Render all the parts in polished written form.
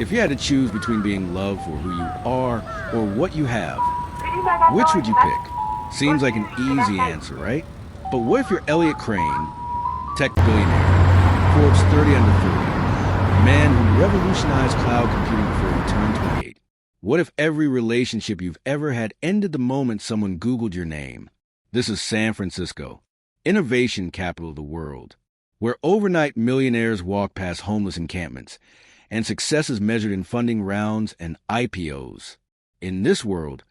If you had to choose between being loved for who you are or what you have, which would you pick? Seems like an easy answer, right? But what if you're Elliot Crane, tech billionaire, Forbes 30 under 30, a man who revolutionized cloud computing before he turned 28? What if every relationship you've ever had ended the moment someone Googled your name? This is San Francisco, innovation capital of the world, where overnight millionaires walk past homeless encampments, and success is measured in funding rounds and IPOs. In this world,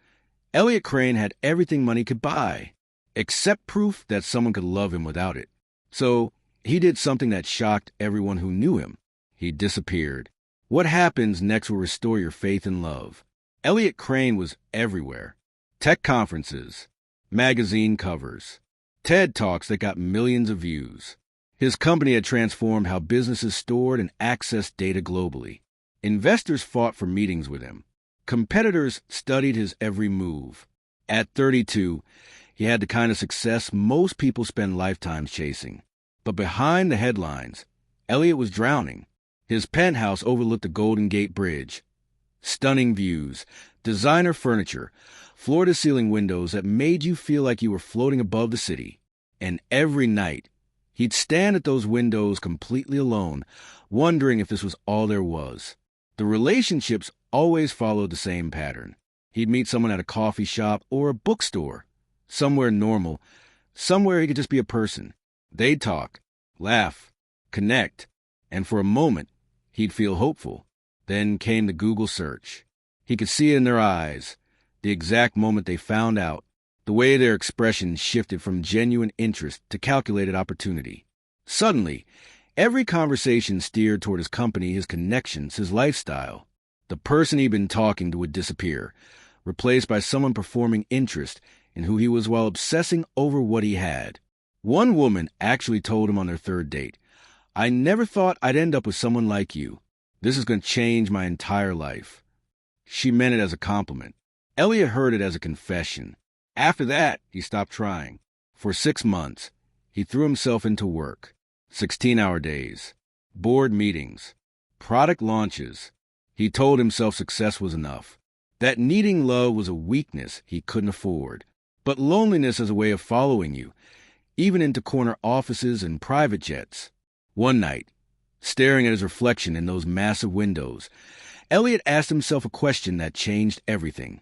Elliot Crane had everything money could buy, except proof that someone could love him without it. So he did something that shocked everyone who knew him. He disappeared. What happens next will restore your faith in love. Elliot Crane was everywhere. Tech conferences, magazine covers, TED Talks that got millions of views. His company had transformed how businesses stored and accessed data globally. Investors fought for meetings with him. Competitors studied his every move. At 32, he had the kind of success most people spend lifetimes chasing. But behind the headlines, Elliot was drowning. His penthouse overlooked the Golden Gate Bridge. Stunning views, designer furniture, floor-to-ceiling windows that made you feel like you were floating above the city. And every night, he'd stand at those windows completely alone, wondering if this was all there was. The relationships always followed the same pattern. He'd meet someone at a coffee shop or a bookstore, somewhere normal, somewhere he could just be a person. They'd talk, laugh, connect, and for a moment, he'd feel hopeful. Then came the Google search. He could see it in their eyes, the exact moment they found out, the way their expressions shifted from genuine interest to calculated opportunity. Suddenly, every conversation steered toward his company, his connections, his lifestyle. The person he'd been talking to would disappear, replaced by someone performing interest in who he was while obsessing over what he had. One woman actually told him on their third date, "I never thought I'd end up with someone like you. This is going to change my entire life." She meant it as a compliment. Elliot heard it as a confession. After that, he stopped trying. For 6 months, he threw himself into work. 16-hour days, board meetings, product launches. He told himself success was enough, that needing love was a weakness he couldn't afford. But loneliness is a way of following you, even into corner offices and private jets. One night, staring at his reflection in those massive windows, Elliot asked himself a question that changed everything.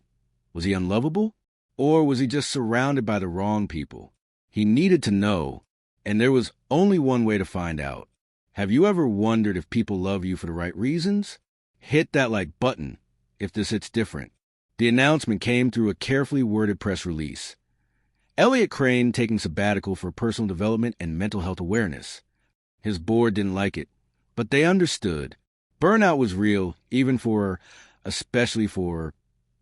Was he unlovable? Or was he just surrounded by the wrong people? He needed to know, and there was only one way to find out. Have you ever wondered if people love you for the right reasons? Hit that like button if this hits different. The announcement came through a carefully worded press release. Elliot Crane taking sabbatical for personal development and mental health awareness. His board didn't like it, but they understood. Burnout was real, especially for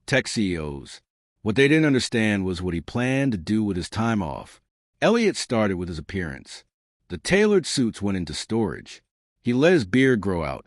tech CEOs. What they didn't understand was what he planned to do with his time off. Elliot started with his appearance. The tailored suits went into storage. He let his beard grow out,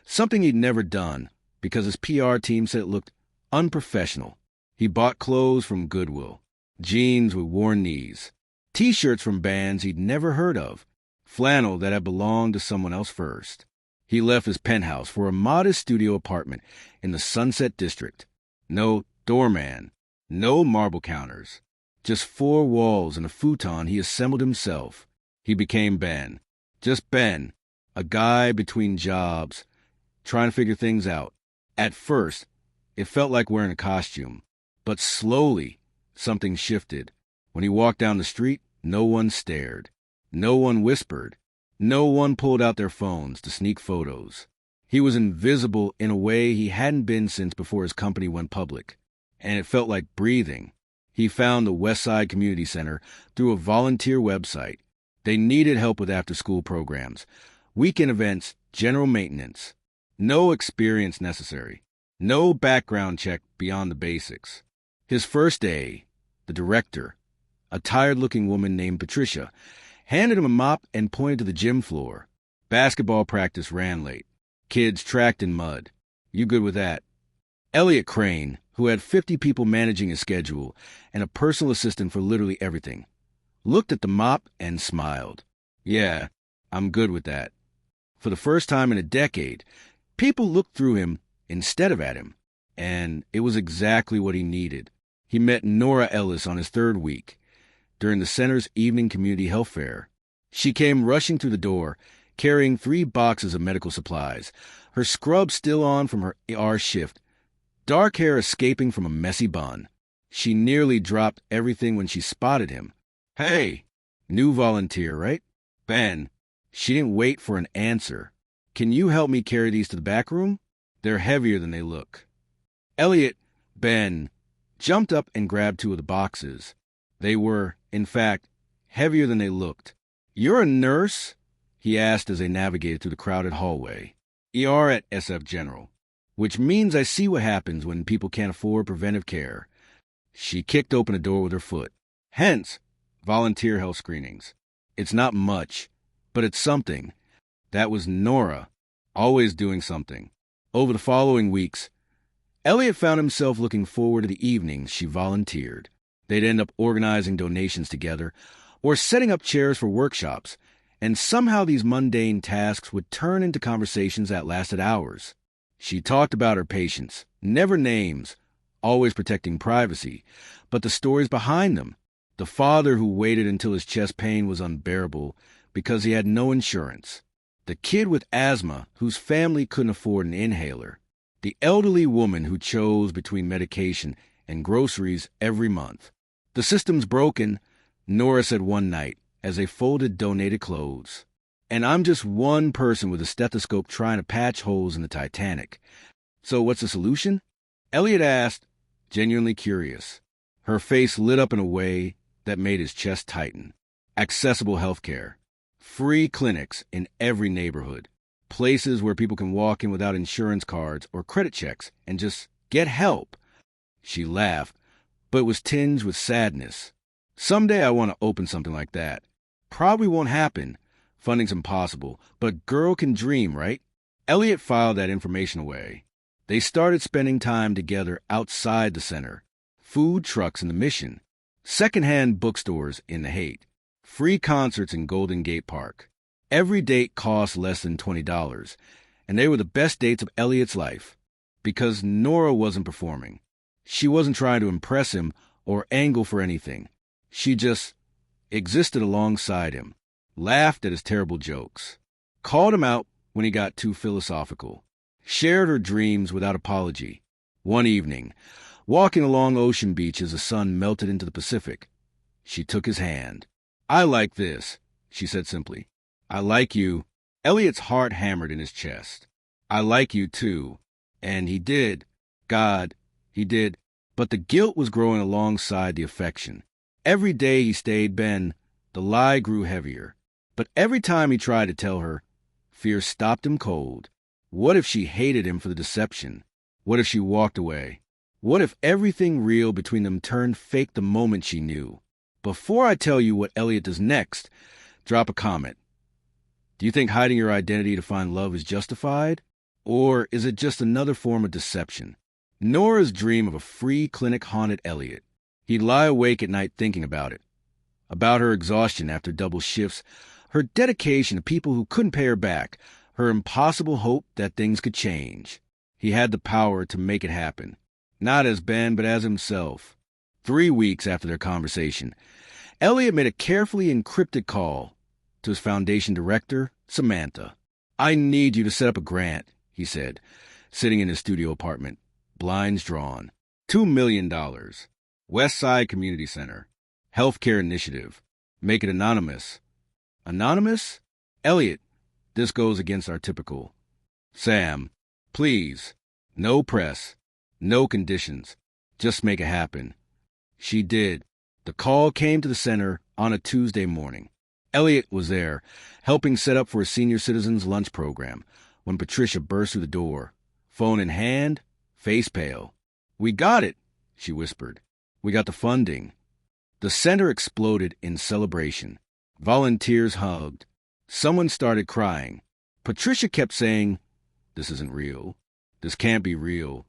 something he'd never done, because his PR team said it looked unprofessional. He bought clothes from Goodwill, jeans with worn knees, T-shirts from bands he'd never heard of, flannel that had belonged to someone else first. He left his penthouse for a modest studio apartment in the Sunset District. No doorman, no marble counters, just 4 walls and a futon he assembled himself. He became Ben. Just Ben, a guy between jobs, trying to figure things out. At first, it felt like wearing a costume, but slowly, something shifted. When he walked down the street, no one stared. No one whispered. No one pulled out their phones to sneak photos. He was invisible in a way he hadn't been since before his company went public. And it felt like breathing. He found the Westside Community Center through a volunteer website. They needed help with after-school programs, weekend events, general maintenance. No experience necessary. No background check beyond the basics. His first day, the director, a tired-looking woman named Patricia, handed him a mop and pointed to the gym floor. Basketball practice ran late. Kids tracked in mud. You good with that? Elliot Crane, who had 50 people managing his schedule and a personal assistant for literally everything, looked at the mop and smiled. Yeah, I'm good with that. For the first time in a decade, People looked through him instead of at him, and it was exactly what he needed. He met Nora Ellis on his third week, during the center's evening community health fair. She came rushing through the door, carrying 3 boxes of medical supplies, her scrub still on from her ER shift, dark hair escaping from a messy bun. She nearly dropped everything when she spotted him. "Hey, new volunteer, right?" "Ben." She didn't wait for an answer. "Can you help me carry these to the back room? They're heavier than they look." Ben, jumped up and grabbed 2 of the boxes. They were, in fact, heavier than they looked. "You're a nurse?" he asked as they navigated through the crowded hallway. "ER at SF General, which means I see what happens when people can't afford preventive care." She kicked open a door with her foot. "Hence, volunteer health screenings. It's not much, but it's something." That was Nora, always doing something. Over the following weeks, Elliot found himself looking forward to the evenings she volunteered. They'd end up organizing donations together or setting up chairs for workshops, and somehow these mundane tasks would turn into conversations that lasted hours. She talked about her patients, never names, always protecting privacy, but the stories behind them. The father who waited until his chest pain was unbearable because he had no insurance. The kid with asthma whose family couldn't afford an inhaler. The elderly woman who chose between medication and groceries every month. "The system's broken," Nora said one night as they folded donated clothes. "And I'm just one person with a stethoscope trying to patch holes in the Titanic. So what's the solution?" Elliot asked, genuinely curious. Her face lit up in a way that made his chest tighten. Accessible healthcare. Free clinics in every neighborhood. Places where people can walk in without insurance cards or credit checks and just get help. She laughed, but it was tinged with sadness. "Someday I want to open something like that. Probably won't happen. Funding's impossible, but girl can dream, right?" Elliot filed that information away. They started spending time together outside the center. Food trucks in the Mission. Secondhand bookstores in the Haight. Free concerts in Golden Gate Park. Every date cost less than $20, and they were the best dates of Elliot's life. Because Nora wasn't performing. She wasn't trying to impress him or angle for anything. She just existed alongside him, laughed at his terrible jokes, called him out when he got too philosophical, shared her dreams without apology. One evening, walking along Ocean Beach as the sun melted into the Pacific, she took his hand. "I like this," she said simply. "I like you." Elliot's heart hammered in his chest. "I like you, too." And he did. God, he did. But the guilt was growing alongside the affection. Every day he stayed Ben, the lie grew heavier. But every time he tried to tell her, fear stopped him cold. What if she hated him for the deception? What if she walked away? What if everything real between them turned fake the moment she knew? Before I tell you what Elliot does next, drop a comment. Do you think hiding your identity to find love is justified? Or is it just another form of deception? Nora's dream of a free clinic haunted Elliot. He'd lie awake at night thinking about it. About her exhaustion after double shifts, her dedication to people who couldn't pay her back, her impossible hope that things could change. He had the power to make it happen. Not as Ben, but as himself. 3 weeks after their conversation, Elliot made a carefully encrypted call to his foundation director, Samantha. "I need you to set up a grant," he said, sitting in his studio apartment, blinds drawn. $2 million. West Side Community Center. Healthcare Initiative. Make it anonymous. Anonymous? Elliot, this goes against our typical. Sam, please. No press. No conditions. Just make it happen. She did. The call came to the center on a Tuesday morning. Elliot was there, helping set up for a senior citizens lunch program, when Patricia burst through the door, phone in hand, face pale. "We got it," she whispered. "We got the funding." The center exploded in celebration. Volunteers hugged. Someone started crying. Patricia kept saying, "This isn't real. This can't be real."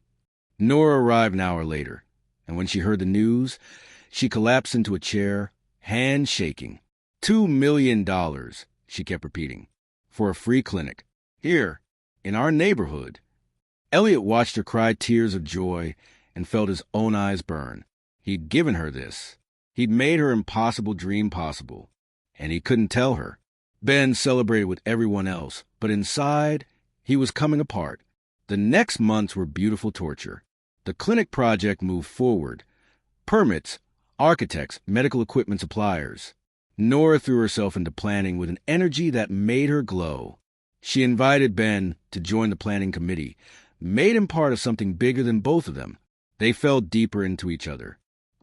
Nora arrived an hour later, and when she heard the news, she collapsed into a chair, hands shaking. $2 million, she kept repeating, for a free clinic. "Here, in our neighborhood. Elliot watched her cry tears of joy and felt his own eyes burn. He'd given her this. He'd made her impossible dream possible. And he couldn't tell her. Ben celebrated with everyone else, but inside, he was coming apart. The next months were beautiful torture. The clinic project moved forward. Permits, architects, medical equipment suppliers. Nora threw herself into planning with an energy that made her glow. She invited Ben to join the planning committee, made him part of something bigger than both of them. They fell deeper into each other.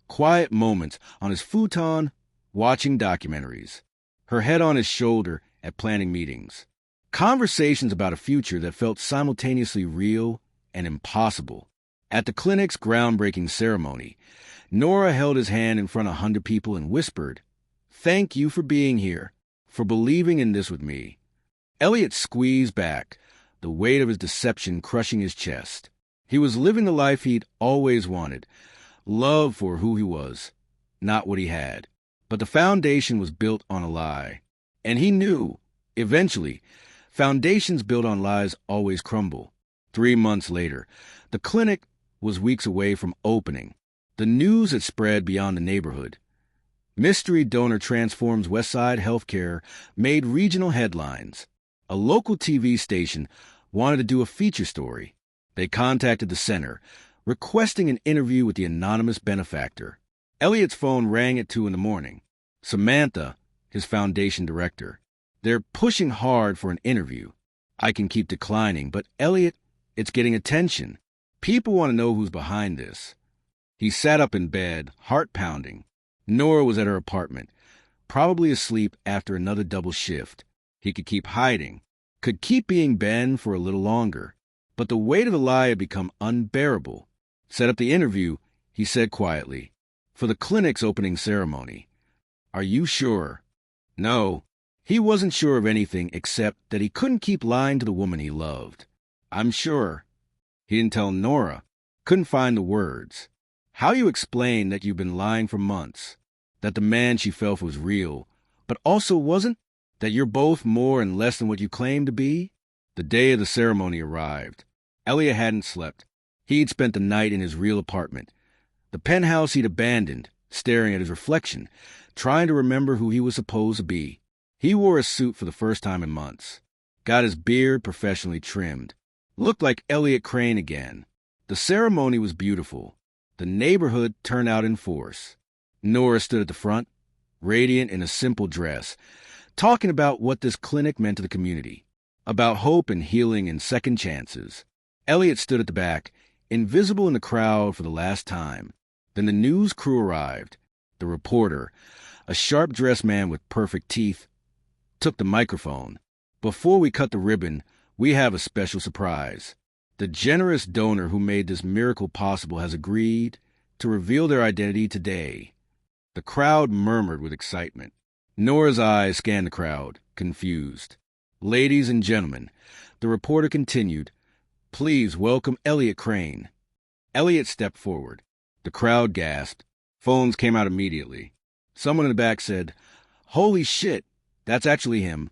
Quiet moments on his futon, watching documentaries. Her head on his shoulder at planning meetings. Conversations about a future that felt simultaneously real and impossible. At the clinic's groundbreaking ceremony, Nora held his hand in front of 100 people and whispered, "Thank you for being here, for believing in this with me." Elliot squeezed back, the weight of his deception crushing his chest. He was living the life he'd always wanted, love for who he was, not what he had. But the foundation was built on a lie. And he knew, eventually, foundations built on lies always crumble. 3 months later, the clinic was weeks away from opening. The news had spread beyond the neighborhood. Mystery donor transforms Westside Healthcare made regional headlines. A local TV station wanted to do a feature story. They contacted the center, requesting an interview with the anonymous benefactor. Elliot's phone rang at 2 a.m. Samantha, his foundation director. "They're pushing hard for an interview. I can keep declining, but Elliot, it's getting attention. People want to know who's behind this." He sat up in bed, heart pounding. Nora was at her apartment, probably asleep after another double shift. He could keep hiding, could keep being Ben for a little longer. But the weight of the lie had become unbearable. "Set up the interview," he said quietly, "for the clinic's opening ceremony." "Are you sure?" No, he wasn't sure of anything except that he couldn't keep lying to the woman he loved. "I'm sure." He didn't tell Nora. Couldn't find the words. How do you explain that you've been lying for months? That the man she fell for was real, but also wasn't? That you're both more and less than what you claim to be? The day of the ceremony arrived. Elliot hadn't slept. He'd spent the night in his real apartment. The penthouse he'd abandoned, staring at his reflection, trying to remember who he was supposed to be. He wore a suit for the first time in months. Got his beard professionally trimmed. Looked like Elliot Crane again. The ceremony was beautiful. The neighborhood turned out in force. Nora stood at the front, radiant in a simple dress, talking about what this clinic meant to the community, about hope and healing and second chances. Elliot stood at the back, invisible in the crowd for the last time. Then the news crew arrived. The reporter, a sharp-dressed man with perfect teeth, took the microphone. "Before we cut the ribbon, we have a special surprise. The generous donor who made this miracle possible has agreed to reveal their identity today." The crowd murmured with excitement. Nora's eyes scanned the crowd, confused. "Ladies and gentlemen," the reporter continued, "please welcome Elliot Crane." Elliot stepped forward. The crowd gasped. Phones came out immediately. Someone in the back said, "Holy shit, that's actually him."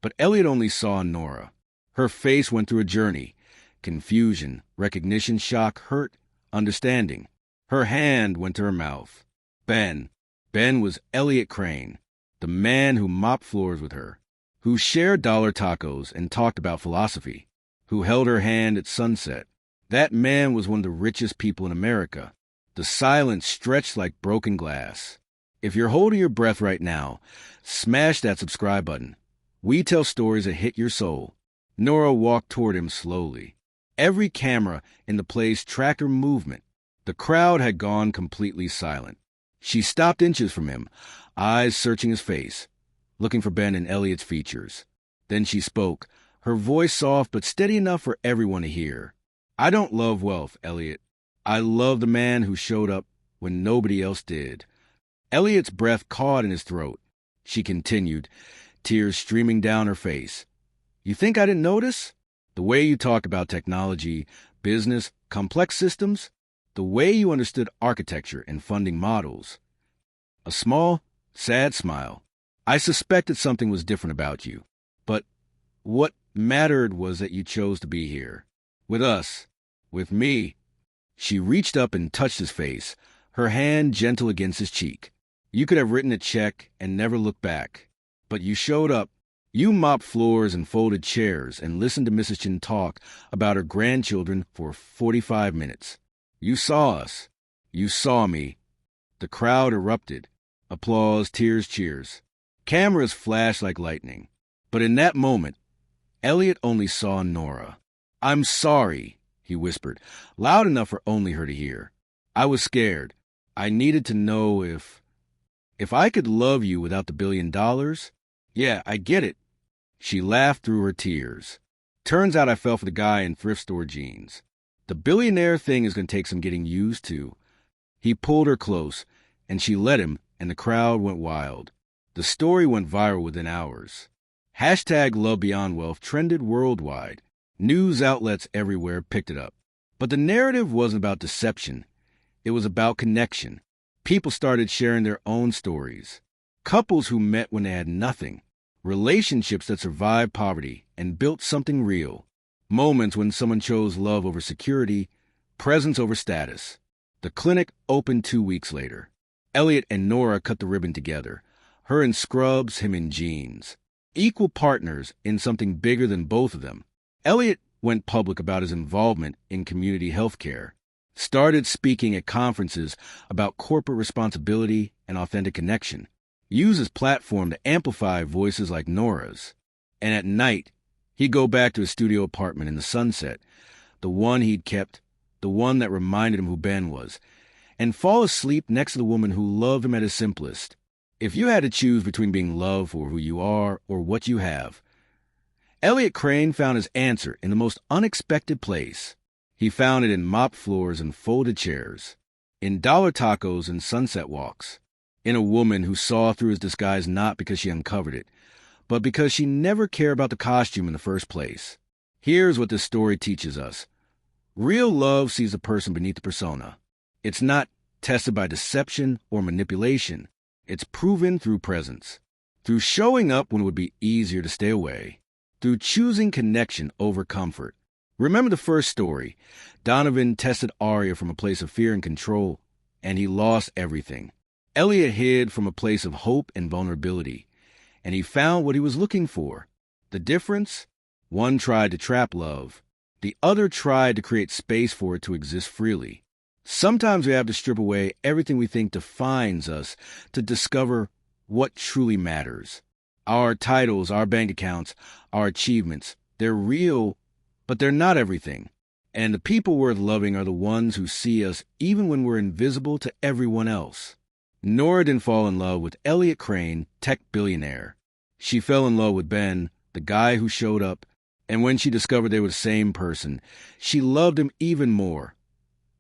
But Elliot only saw Nora. Her face went through a journey. Confusion, recognition, shock, hurt, understanding. Her hand went to her mouth. Ben. Ben was Elliot Crane, the man who mopped floors with her, who shared dollar tacos and talked about philosophy, who held her hand at sunset. That man was one of the richest people in America. The silence stretched like broken glass. If you're holding your breath right now, smash that subscribe button. We tell stories that hit your soul. Nora walked toward him slowly. Every camera in the place tracked her movement. The crowd had gone completely silent. She stopped inches from him, eyes searching his face, looking for Ben and Elliot's features. Then she spoke, her voice soft but steady enough for everyone to hear. "I don't love wealth, Elliot. I love the man who showed up when nobody else did." Elliot's breath caught in his throat. She continued, tears streaming down her face. "You think I didn't notice? The way you talked about technology, business, complex systems, the way you understood architecture and funding models." A small, sad smile. "I suspected something was different about you. But what mattered was that you chose to be here. With us. With me. She reached up and touched his face, her hand gentle against his cheek. You could have written a check and never looked back. But you showed up. You mopped floors and folded chairs and listened to Mrs. Chin talk about her grandchildren for 45 minutes. You saw us. You saw me. The crowd erupted. Applause, tears, cheers. Cameras flashed like lightning. But in that moment, Elliot only saw Nora. "I'm sorry," he whispered, loud enough for only her to hear. "I was scared. I needed to know if I could love you without the $1 billion. Yeah, I get it." She laughed through her tears. "Turns out I fell for the guy in thrift store jeans. The billionaire thing is going to take some getting used to." He pulled her close, and she let him, and the crowd went wild. The story went viral within hours. #LoveBeyondWealth trended worldwide. News outlets everywhere picked it up. But the narrative wasn't about deception. It was about connection. People started sharing their own stories. Couples who met when they had nothing. Relationships that survived poverty and built something real. Moments when someone chose love over security, presence over status. The clinic opened 2 weeks later. Elliot and Nora cut the ribbon together. Her in scrubs, him in jeans. Equal partners in something bigger than both of them. Elliot went public about his involvement in community health care. Started speaking at conferences about corporate responsibility and authentic connection. Used his platform to amplify voices like Nora's. And at night, he'd go back to his studio apartment in the Sunset, the one he'd kept, the one that reminded him who Ben was, and fall asleep next to the woman who loved him at his simplest. If you had to choose between being loved for who you are or what you have, Elliot Crane found his answer in the most unexpected place. He found it in mopped floors and folded chairs, in dollar tacos and sunset walks, in a woman who saw through his disguise not because she uncovered it, but because she never cared about the costume in the first place. Here's what this story teaches us. Real love sees the person beneath the persona. It's not tested by deception or manipulation. It's proven through presence, through showing up when it would be easier to stay away, through choosing connection over comfort. Remember the first story. Donovan tested Arya from a place of fear and control, and he lost everything. Elliot hid from a place of hope and vulnerability, and he found what he was looking for. The difference? One tried to trap love. The other tried to create space for it to exist freely. Sometimes we have to strip away everything we think defines us to discover what truly matters. Our titles, our bank accounts, our achievements, they're real, but they're not everything. And the people worth loving are the ones who see us even when we're invisible to everyone else. Nora didn't fall in love with Elliot Crane, tech billionaire. She fell in love with Ben, the guy who showed up, and when she discovered they were the same person, she loved him even more.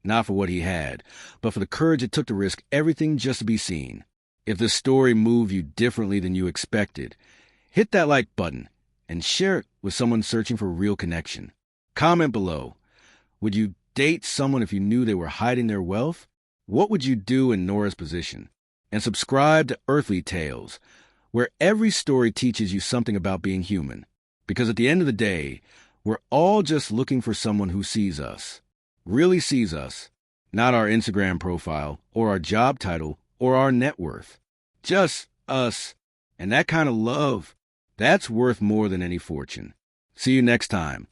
Not for what he had, but for the courage it took to risk everything just to be seen. If this story moved you differently than you expected, hit that like button and share it with someone searching for real connection. Comment below. Would you date someone if you knew they were hiding their wealth? What would you do in Nora's position? And subscribe to Earthly Tales, where every story teaches you something about being human. Because at the end of the day, we're all just looking for someone who sees us. Really sees us. Not our Instagram profile, or our job title, or our net worth. Just us. And that kind of love, that's worth more than any fortune. See you next time.